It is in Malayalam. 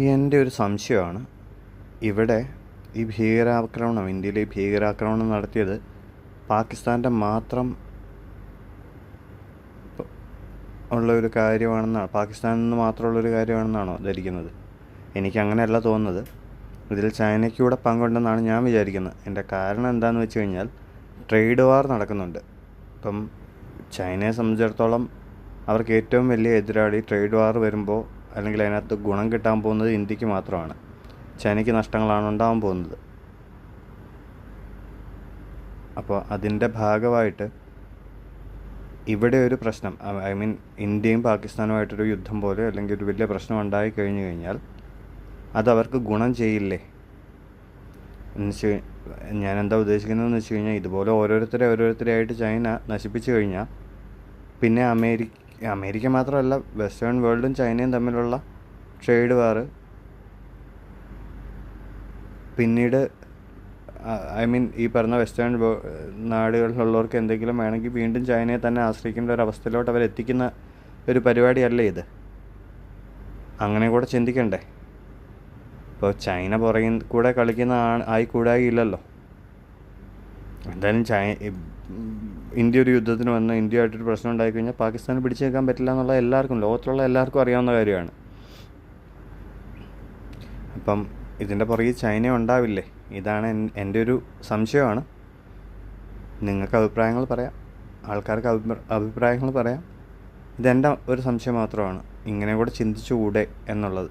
എൻ്റെ ഒരു സംശയമാണ്, ഇവിടെ ഈ ഭീകരാക്രമണം, ഇന്ത്യയിൽ ഈ ഭീകരാക്രമണം നടത്തിയത് പാകിസ്ഥാൻ്റെ മാത്രം ഉള്ളൊരു കാര്യമാണെന്നാണ്, പാകിസ്ഥാനിൽ നിന്ന് മാത്രമുള്ളൊരു കാര്യമാണെന്നാണോ ധരിക്കുന്നത്? എനിക്കങ്ങനെയല്ല തോന്നുന്നത്. ഇതിൽ ചൈനയ്ക്ക് കൂടെ പങ്കുണ്ടെന്നാണ് ഞാൻ വിചാരിക്കുന്നത്. എൻ്റെ കാരണം എന്താണെന്ന് വെച്ച് കഴിഞ്ഞാൽ, ട്രേഡ് വാർ നടക്കുന്നുണ്ട്. ഇപ്പം ചൈനയെ സംബന്ധിച്ചിടത്തോളം അവർക്ക് ഏറ്റവും വലിയ എതിരാളി ട്രേഡ് വാർ വരുമ്പോൾ, അല്ലെങ്കിൽ അതിനകത്ത് ഗുണം കിട്ടാൻ പോകുന്നത് ഇന്ത്യക്ക് മാത്രമാണ്. ചൈനയ്ക്ക് നഷ്ടങ്ങളാണ് ഉണ്ടാകാൻ പോകുന്നത്. അപ്പോൾ അതിൻ്റെ ഭാഗമായിട്ട് ഇവിടെ ഒരു പ്രശ്നം, ഐ മീൻ ഇന്ത്യയും പാകിസ്ഥാനുമായിട്ടൊരു യുദ്ധം പോലെ അല്ലെങ്കിൽ ഒരു വലിയ പ്രശ്നം ഉണ്ടായി കഴിഞ്ഞു കഴിഞ്ഞാൽ അതവർക്ക് ഗുണം ചെയ്യില്ലേ എന്ന് വെച്ച് ഞാൻ എന്താ ഉദ്ദേശിക്കുന്നതെന്ന് വെച്ച് കഴിഞ്ഞാൽ, ഇതുപോലെ ഓരോരുത്തരെയായിട്ട് ചൈന നശിപ്പിച്ചു കഴിഞ്ഞാൽ പിന്നെ അമേരിക്ക മാത്രമല്ല, വെസ്റ്റേൺ വേൾഡും ചൈനയും തമ്മിലുള്ള ട്രേഡ് വാർ പിന്നീട് ഐ മീൻ ഈ പറഞ്ഞ വെസ്റ്റേൺ നാടുകളിലുള്ളവർക്ക് എന്തെങ്കിലും വേണമെങ്കിൽ വീണ്ടും ചൈനയെ തന്നെ ആശ്രയിക്കേണ്ട ഒരു അവസ്ഥയിലോട്ട് അവരെത്തിക്കുന്ന ഒരു പരിപാടിയല്ലേ ഇത്? അങ്ങനെ കൂടെ ചിന്തിക്കണ്ടേ? ഇപ്പോൾ ചൈന പുറകിൽ കൂടെ കളിക്കുന്ന ആയിക്കൂടായില്ലല്ലോ. എന്തായാലും ഇന്ത്യ ഒരു യുദ്ധത്തിന് വന്ന് ഇന്ത്യയായിട്ടൊരു പ്രശ്നം ഉണ്ടായിക്കഴിഞ്ഞാൽ പാകിസ്ഥാന് പിടിച്ചു നിൽക്കാൻ പറ്റില്ല എന്നുള്ള ലോകത്തിലുള്ള എല്ലാവർക്കും അറിയാവുന്ന കാര്യമാണ്. അപ്പം ഇതിൻ്റെ പുറകിൽ ചൈന ഉണ്ടാവില്ലേ? ഇതാണ് എൻ്റെ ഒരു സംശയമാണ്. നിങ്ങൾക്ക് അഭിപ്രായങ്ങൾ പറയാം, ആൾക്കാർക്ക് അഭിപ്രായങ്ങൾ പറയാം. ഇതെൻ്റെ ഒരു സംശയം മാത്രമാണ്, ഇങ്ങനെ കൂടെ ചിന്തിച്ചുകൂടെ എന്നുള്ളത്.